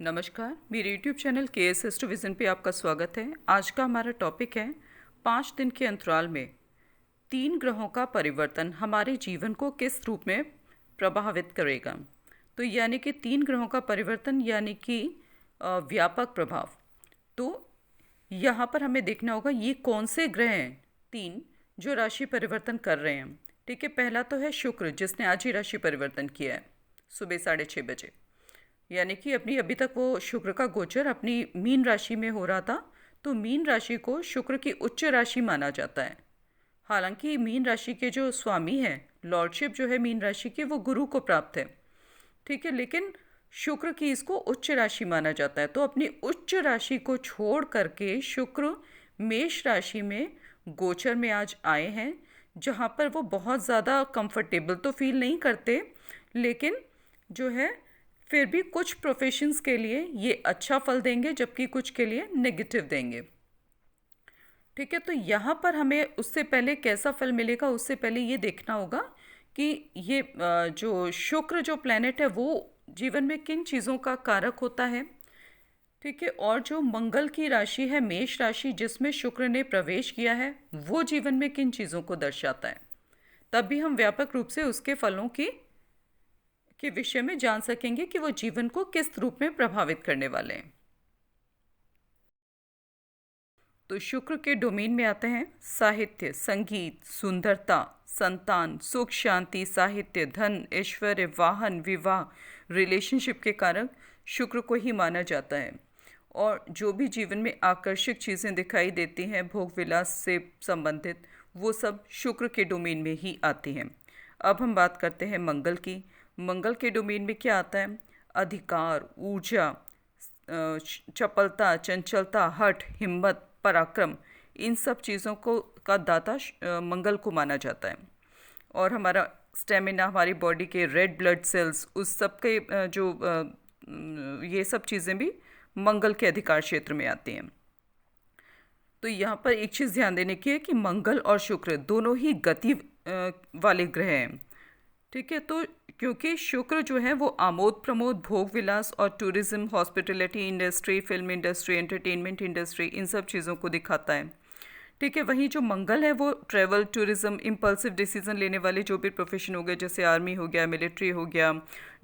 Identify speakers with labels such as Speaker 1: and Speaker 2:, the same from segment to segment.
Speaker 1: नमस्कार, मेरे YouTube channel KS एस्ट्रोविज़न पे आपका स्वागत है। आज का हमारा टॉपिक है 5 दिन के अंतराल में 3 ग्रहों का परिवर्तन हमारे जीवन को किस रूप में प्रभावित करेगा। तो यानी कि 3 ग्रहों का परिवर्तन यानी कि व्यापक प्रभाव। तो यहाँ पर हमें देखना होगा ये कौन से ग्रह हैं 3 जो राशि परिवर्तन कर रहे हैं। ठीक है, पहला तो है शुक्र जिसने आज ही राशि परिवर्तन किया है सुबह 6:30 बजे। यानी कि अभी तक वो शुक्र का गोचर अपनी मीन राशि में हो रहा था। तो मीन राशि को शुक्र की उच्च राशि माना जाता है। हालांकि मीन राशि के जो स्वामी हैं, लॉर्डशिप जो है मीन राशि की वो गुरु को प्राप्त है। ठीक है, लेकिन शुक्र की इसको उच्च राशि माना जाता है। तो अपनी उच्च राशि को छोड़ करके शुक्र मेष राशि में गोचर में आज आए हैं, जहाँ पर वो बहुत ज़्यादा कंफर्टेबल तो फील नहीं करते, लेकिन जो है फिर भी कुछ प्रोफेशंस के लिए ये अच्छा फल देंगे जबकि कुछ के लिए नेगेटिव देंगे। ठीक है, तो यहाँ पर हमें उससे पहले कैसा फल मिलेगा उससे पहले ये देखना होगा कि ये जो शुक्र जो प्लैनेट है वो जीवन में किन चीज़ों का कारक होता है। ठीक है, और जो मंगल की राशि है मेष राशि जिसमें शुक्र ने प्रवेश किया है वो जीवन में किन चीज़ों को दर्शाता है। तब भी हम व्यापक रूप से उसके फलों की के विषय में जान सकेंगे कि वो जीवन को किस रूप में प्रभावित करने वाले हैं। तो शुक्र के डोमेन में आते हैं साहित्य, संगीत, सुंदरता, संतान, सुख, शांति, साहित्य, धन, ऐश्वर्य, वाहन, विवाह, रिलेशनशिप के कारक शुक्र को ही माना जाता है। और जो भी जीवन में आकर्षक चीज़ें दिखाई देती हैं भोग विलास से संबंधित, वो सब शुक्र के डोमेन में ही आती हैं। अब हम बात करते हैं मंगल की। मंगल के डोमेन में क्या आता है? अधिकार, ऊर्जा, चपलता, चंचलता, हठ, हिम्मत, पराक्रम, इन सब चीज़ों को का दाता मंगल को माना जाता है। और हमारा स्टेमिना, हमारी बॉडी के रेड ब्लड सेल्स, उस सब के ये सब चीज़ें भी मंगल के अधिकार क्षेत्र में आती हैं। तो यहाँ पर एक चीज़ ध्यान देने की है कि मंगल और शुक्र दोनों ही गति वाले ग्रह हैं। ठीक है, तो क्योंकि शुक्र जो है वो आमोद प्रमोद, भोग विलास और tourism, hospitality industry, film industry, entertainment industry, इन सब चीज़ों को दिखाता है। ठीक है, वहीं जो मंगल है वो ट्रैवल, टूरिज्म, इम्पल्सिव डिसीजन लेने वाले जो भी प्रोफेशन हो गए, जैसे आर्मी हो गया, मिलिट्री हो गया,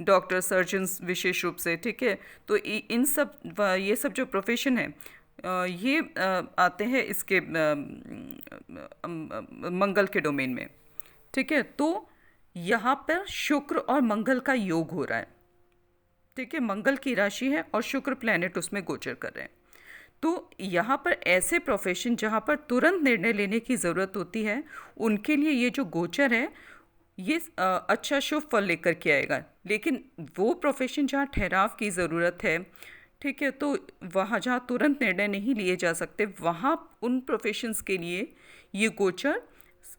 Speaker 1: डॉक्टर, सर्जन्स विशेष रूप से। ठीक है, तो इन सब ये सब जो प्रोफेशन है ये आते हैं इसके मंगल के डोमेन में। ठीक है, तो यहाँ पर शुक्र और मंगल का योग हो रहा है। ठीक है, मंगल की राशि है और शुक्र प्लैनेट उसमें गोचर कर रहे हैं। तो यहाँ पर ऐसे प्रोफेशन जहाँ पर तुरंत निर्णय लेने की ज़रूरत होती है, उनके लिए ये जो गोचर है ये अच्छा शुभ फल लेकर के आएगा। लेकिन वो प्रोफेशन जहाँ ठहराव की ज़रूरत है, ठीक है, तो वहाँ जहाँ तुरंत निर्णय नहीं लिए जा सकते, वहाँ उन प्रोफेशंस के लिए ये गोचर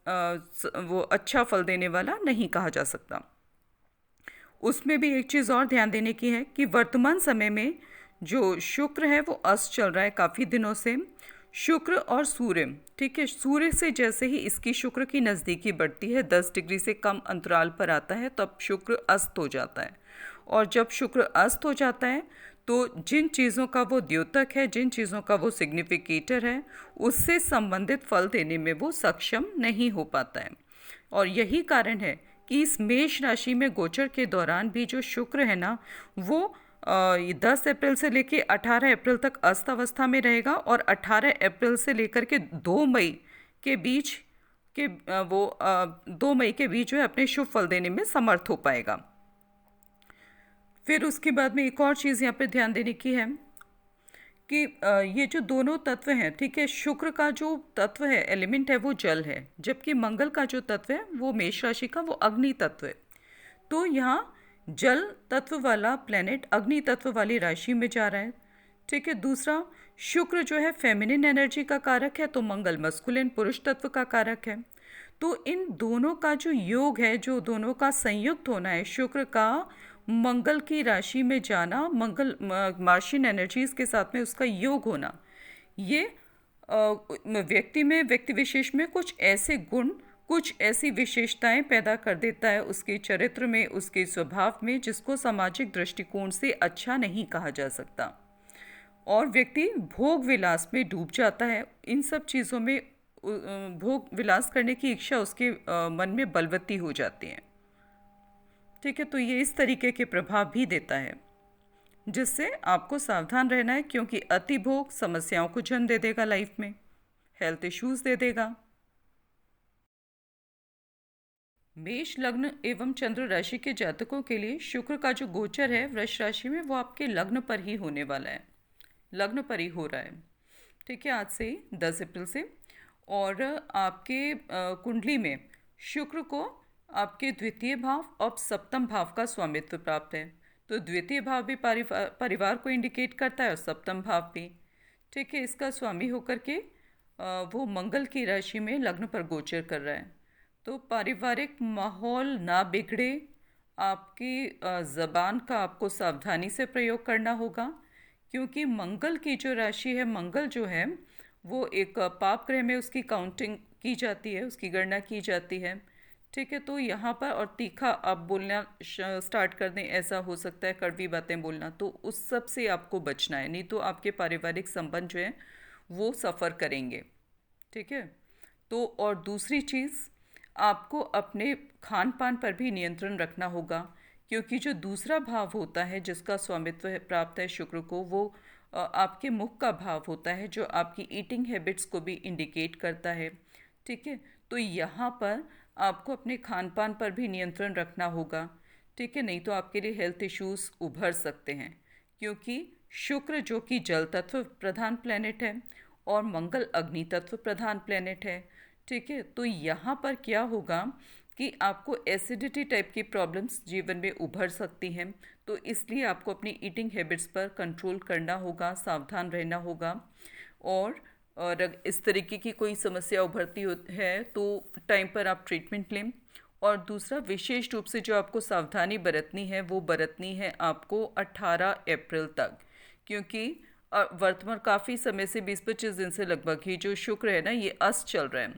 Speaker 1: वो अच्छा फल देने वाला नहीं कहा जा सकता। उसमें भी एक चीज़ और ध्यान देने की है कि वर्तमान समय में जो शुक्र है वो अस्त चल रहा है काफ़ी दिनों से। शुक्र और सूर्य, ठीक है, सूर्य से जैसे ही इसकी शुक्र की नज़दीकी बढ़ती है, 10 डिग्री से कम अंतराल पर आता है, तब शुक्र अस्त हो जाता है। और जब शुक्र अस्त हो जाता है तो जिन चीज़ों का वो द्योतक है, जिन चीज़ों का वो सिग्निफिकेटर है, उससे संबंधित फल देने में वो सक्षम नहीं हो पाता है। और यही कारण है कि इस मेष राशि में गोचर के दौरान भी जो शुक्र है ना, वो 10 अप्रैल से लेकर 18 अप्रैल तक अस्त अवस्था में रहेगा और 18 अप्रैल से लेकर के 2 मई के बीच के 2 मई के बीच जो है अपने शुभ फल देने में समर्थ हो पाएगा। फिर उसके बाद में एक और चीज़ यहाँ पे ध्यान देने की है कि ये जो दोनों तत्व हैं, ठीक है, शुक्र का जो तत्व है, एलिमेंट है, वो जल है, जबकि मंगल का जो तत्व है वो मेष राशि का वो अग्नि तत्व है। तो यहाँ जल तत्व वाला प्लेनेट अग्नि तत्व वाली राशि में जा रहा है। ठीक है, दूसरा शुक्र जो है फेमिनिन एनर्जी का कारक है, तो मंगल मस्कुलिन पुरुष तत्व का कारक है। तो इन दोनों का जो योग है, जो दोनों का संयुक्त होना है, शुक्र का मंगल की राशि में जाना, मंगल मार्शियन एनर्जीज के साथ में उसका योग होना, ये व्यक्ति में, व्यक्ति विशेष में कुछ ऐसे गुण कुछ ऐसी विशेषताएं पैदा कर देता है उसके चरित्र में, उसके स्वभाव में, जिसको सामाजिक दृष्टिकोण से अच्छा नहीं कहा जा सकता। और व्यक्ति भोग विलास में डूब जाता है। इन सब चीज़ों में भोग विलास करने की इच्छा उसके मन में बलवती हो जाती है। ठीक है, तो ये इस तरीके के प्रभाव भी देता है, जिससे आपको सावधान रहना है, क्योंकि अति भोग समस्याओं को जन्म दे देगा, लाइफ में हेल्थ इश्यूज दे देगा। मेष लग्न एवं चंद्र राशि के जातकों के लिए शुक्र का जो गोचर है वृष राशि में, वो आपके लग्न पर ही होने वाला है, लग्न पर ही हो रहा है। ठीक है, आज से ही 10 अप्रैल से। और आपके कुंडली में शुक्र को आपके द्वितीय भाव और सप्तम भाव का स्वामित्व प्राप्त है। तो द्वितीय भाव भी परिवार को इंडिकेट करता है और सप्तम भाव भी। ठीक है, इसका स्वामी होकर के वो मंगल की राशि में लग्न पर गोचर कर रहा है। तो पारिवारिक माहौल ना बिगड़े, आपकी ज़बान का आपको सावधानी से प्रयोग करना होगा, क्योंकि मंगल की जो राशि है, मंगल जो है वो एक पाप ग्रह में उसकी काउंटिंग की जाती है, उसकी गणना की जाती है। ठीक है, तो यहाँ पर और तीखा आप बोलना स्टार्ट कर दें, ऐसा हो सकता है कड़वी बातें बोलना, तो उस सब से आपको बचना है, नहीं तो आपके पारिवारिक संबंध जो है वो सफ़र करेंगे। ठीक है, तो और दूसरी चीज़, आपको अपने खान पान पर भी नियंत्रण रखना होगा, क्योंकि जो दूसरा भाव होता है जिसका स्वामित्व है प्राप्त है शुक्र को, वो आपके मुख का भाव होता है, जो आपकी ईटिंग हैबिट्स को भी इंडिकेट करता है। ठीक है, तो यहाँ पर आपको अपने खान पान पर भी नियंत्रण रखना होगा। ठीक है, नहीं तो आपके लिए हेल्थ इश्यूज उभर सकते हैं, क्योंकि शुक्र जो कि जल तत्व प्रधान प्लेनेट है और मंगल अग्नि तत्व प्रधान प्लेनेट है। ठीक है, तो यहाँ पर क्या होगा कि आपको एसिडिटी टाइप की प्रॉब्लम्स जीवन में उभर सकती हैं। तो इसलिए आपको अपनी ईटिंग हैबिट्स पर कंट्रोल करना होगा, सावधान रहना होगा। और इस तरीके की कोई समस्या उभरती है तो टाइम पर आप ट्रीटमेंट लें। और दूसरा विशेष रूप से जो आपको सावधानी बरतनी है, वो बरतनी है आपको 18 अप्रैल तक, क्योंकि वर्तमान काफ़ी समय से 20-25 दिन से लगभग ही जो शुक्र है ना, ये अस्त चल रहा है।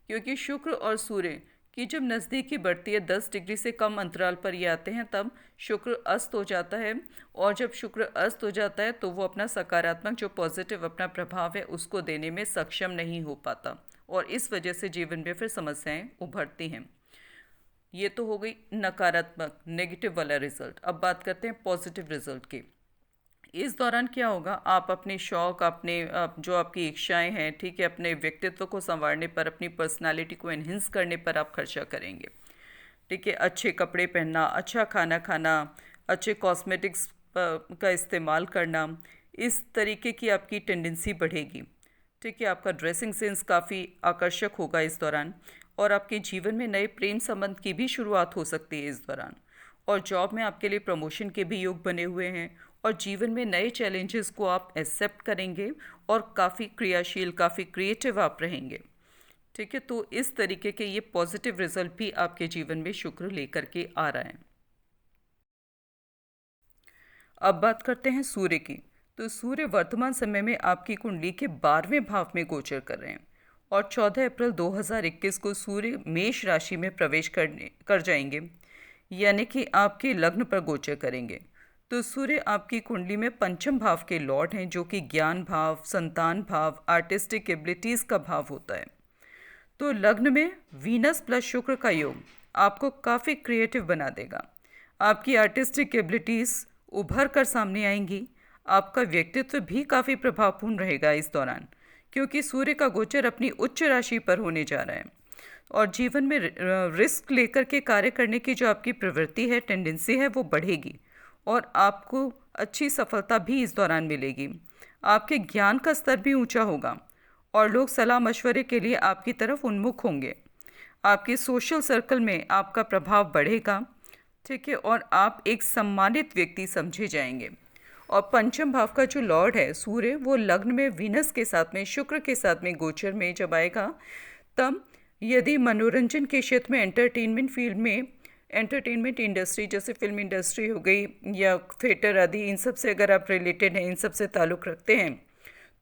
Speaker 1: क्योंकि शुक्र और सूर्य की जब नज़दीकी बढ़ती है, 10 डिग्री से कम अंतराल पर ये आते हैं, तब शुक्र अस्त हो जाता है। और जब शुक्र अस्त हो जाता है तो वो अपना सकारात्मक जो पॉजिटिव अपना प्रभाव है उसको देने में सक्षम नहीं हो पाता, और इस वजह से जीवन में फिर समस्याएं उभरती हैं। ये तो हो गई नकारात्मक नेगेटिव वाला रिजल्ट। अब बात करते हैं पॉजिटिव रिजल्ट की। इस दौरान क्या होगा, आप अपने शौक़, अपने जो आपकी इच्छाएं हैं, ठीक है, अपने व्यक्तित्व को संवारने पर, अपनी पर्सनालिटी को एनहेंस करने पर आप खर्चा करेंगे। ठीक है, अच्छे कपड़े पहनना, अच्छा खाना खाना, अच्छे कॉस्मेटिक्स का इस्तेमाल करना, इस तरीके की आपकी टेंडेंसी बढ़ेगी। ठीक है, आपका ड्रेसिंग सेंस काफ़ी आकर्षक होगा इस दौरान, और आपके जीवन में नए प्रेम संबंध की भी शुरुआत हो सकती है इस दौरान। और जॉब में आपके लिए प्रमोशन के भी योग बने हुए हैं, और जीवन में नए चैलेंजेस को आप एक्सेप्ट करेंगे और काफ़ी क्रियाशील, काफ़ी क्रिएटिव आप रहेंगे। ठीक है, तो इस तरीके के ये पॉजिटिव रिजल्ट भी आपके जीवन में शुक्र लेकर के आ रहा है। अब बात करते हैं सूर्य की। तो सूर्य वर्तमान समय में आपकी कुंडली के 12वें भाव में गोचर कर रहे हैं, और 14 अप्रैल 2021 को सूर्य मेष राशि में प्रवेश कर जाएंगे, यानी कि आपके लग्न पर गोचर करेंगे। तो सूर्य आपकी कुंडली में पंचम भाव के लॉर्ड हैं, जो कि ज्ञान भाव, संतान भाव, आर्टिस्टिक एबिलिटीज़ का भाव होता है। तो लग्न में वीनस प्लस शुक्र का योग आपको काफ़ी क्रिएटिव बना देगा। आपकी आर्टिस्टिक एबिलिटीज़ उभर कर सामने आएंगी। आपका व्यक्तित्व भी काफ़ी प्रभावपूर्ण रहेगा इस दौरान, क्योंकि सूर्य का गोचर अपनी उच्च राशि पर होने जा रहा है। और जीवन में रिस्क लेकर के कार्य करने की जो आपकी प्रवृत्ति है, टेंडेंसी है, वो बढ़ेगी, और आपको अच्छी सफलता भी इस दौरान मिलेगी। आपके ज्ञान का स्तर भी ऊंचा होगा, और लोग सलाह मशवरे के लिए आपकी तरफ उन्मुख होंगे। आपके सोशल सर्कल में आपका प्रभाव बढ़ेगा। ठीक है, और आप एक सम्मानित व्यक्ति समझे जाएंगे। और पंचम भाव का जो लॉर्ड है सूर्य, वो लग्न में वीनस के साथ में, शुक्र के साथ में गोचर में जब आएगा, तब यदि मनोरंजन के क्षेत्र में, एंटरटेनमेंट फील्ड में, एंटरटेनमेंट इंडस्ट्री जैसे फिल्म इंडस्ट्री हो गई या थिएटर आदि, इन सब से अगर आप रिलेटेड हैं, इन सब से ताल्लुक़ रखते हैं,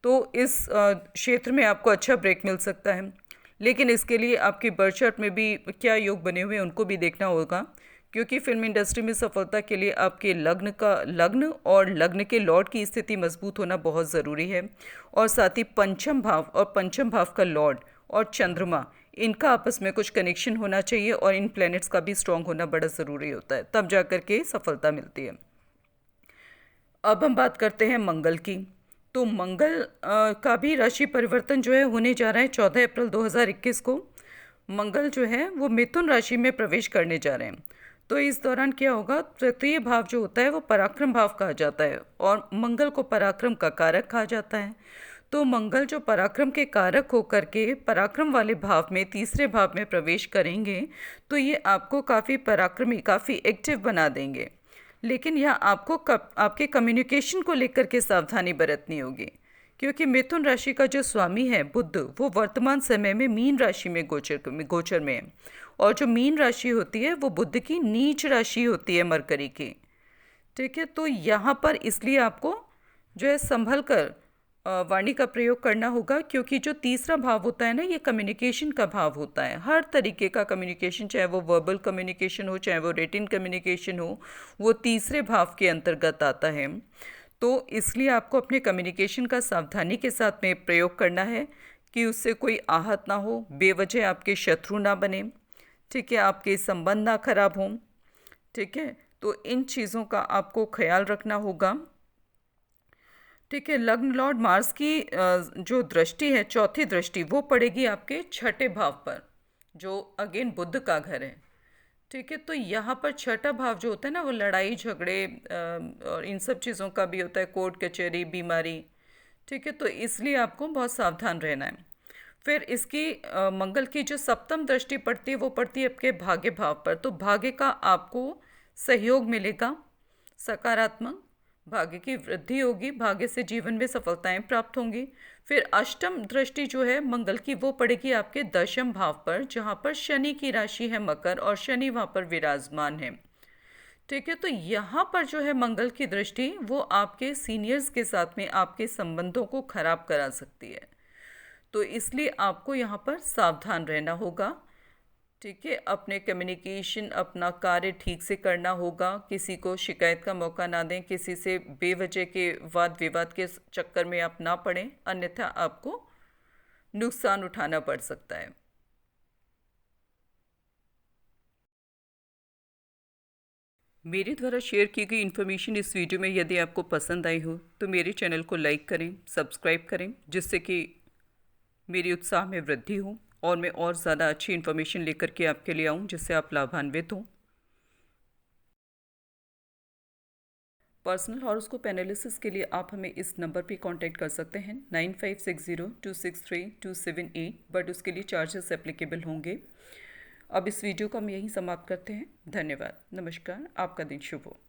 Speaker 1: तो इस क्षेत्र में आपको अच्छा ब्रेक मिल सकता है। लेकिन इसके लिए आपकी बर्थ चार्ट में भी क्या योग बने हुए हैं उनको भी देखना होगा, क्योंकि फिल्म इंडस्ट्री में सफलता के लिए आपके लग्न और लग्न के लॉर्ड की स्थिति मजबूत होना बहुत ज़रूरी है। और साथ ही पंचम भाव का लॉर्ड और चंद्रमा, इनका आपस में कुछ कनेक्शन होना चाहिए और इन प्लैनेट्स का भी स्ट्रांग होना बड़ा ज़रूरी होता है, तब जा कर के सफलता मिलती है। अब हम बात करते हैं मंगल की। तो मंगल का भी राशि परिवर्तन जो है होने जा रहा है 14 अप्रैल 2021 को। मंगल जो है वो मिथुन राशि में प्रवेश करने जा रहे हैं। तो इस दौरान क्या होगा, तृतीय भाव जो होता है वो पराक्रम भाव कहा जाता है और मंगल को पराक्रम का कारक कहा जाता है। तो मंगल जो पराक्रम के कारक होकर के पराक्रम वाले भाव में तीसरे भाव में प्रवेश करेंगे, तो ये आपको काफ़ी पराक्रमी, काफ़ी एक्टिव बना देंगे। लेकिन यह आपको आपके कम्युनिकेशन को लेकर के सावधानी बरतनी होगी, क्योंकि मिथुन राशि का जो स्वामी है बुध, वो वर्तमान समय में मीन राशि में गोचर में है। और जो मीन राशि होती है वो बुध की नीच राशि होती है, मरकरी की। ठीक है, तो यहाँ पर इसलिए आपको जो है संभल कर वाणी का प्रयोग करना होगा, क्योंकि जो तीसरा भाव होता है ना, ये कम्युनिकेशन का भाव होता है। हर तरीके का कम्युनिकेशन, चाहे वो वर्बल कम्युनिकेशन हो, चाहे वो रिटन कम्युनिकेशन हो, वो तीसरे भाव के अंतर्गत आता है। तो इसलिए आपको अपने कम्युनिकेशन का सावधानी के साथ में प्रयोग करना है कि उससे कोई आहत ना हो, बेवजह आपके शत्रु ना बने, ठीक है, आपके संबंध ना खराब हों। ठीक है, तो इन चीज़ों का आपको ख्याल रखना होगा। ठीक है, लग्न लॉर्ड मार्स की जो दृष्टि है, चौथी दृष्टि, वो पड़ेगी आपके छठे भाव पर, जो अगेन बुध का घर है। ठीक है, तो यहाँ पर छठा भाव जो होता है ना, वो लड़ाई झगड़े और इन सब चीज़ों का भी होता है, कोर्ट कचहरी, बीमारी। ठीक है, तो इसलिए आपको बहुत सावधान रहना है। फिर इसकी मंगल की जो सप्तम दृष्टि पड़ती है वो पड़ती है आपके भाग्य भाव पर। तो भाग्य का आपको सहयोग मिलेगा, सकारात्मक भाग्य की वृद्धि होगी, भाग्य से जीवन में सफलताएं प्राप्त होंगी। फिर अष्टम दृष्टि जो है मंगल की, वो पड़ेगी आपके दशम भाव पर, जहाँ पर शनि की राशि है मकर और शनि वहाँ पर विराजमान है। ठीक है, तो यहाँ पर जो है मंगल की दृष्टि वो आपके सीनियर्स के साथ में आपके संबंधों को खराब करा सकती है। तो इसलिए आपको यहाँ पर सावधान रहना होगा। ठीक है, अपने कम्युनिकेशन, अपना कार्य ठीक से करना होगा, किसी को शिकायत का मौका ना दें, किसी से बेवजह के वाद विवाद के चक्कर में आप ना पड़ें, अन्यथा आपको नुकसान उठाना पड़ सकता है। मेरे द्वारा शेयर की गई इन्फॉर्मेशन इस वीडियो में यदि आपको पसंद आई हो तो मेरे चैनल को लाइक करें, सब्सक्राइब करें, जिससे कि मेरी उत्साह में वृद्धि हो और मैं और ज़्यादा अच्छी इन्फॉर्मेशन लेकर के आपके लिए आऊँ, जिससे आप लाभान्वित हों। पर्सनल हॉरोस्कोप एनालिसिस के लिए आप हमें इस नंबर पे कांटेक्ट कर सकते हैं 9560263278, बट उसके लिए चार्जेस एप्लीकेबल होंगे। अब इस वीडियो को हम यहीं समाप्त करते हैं। धन्यवाद, नमस्कार, आपका दिन शुभ हो।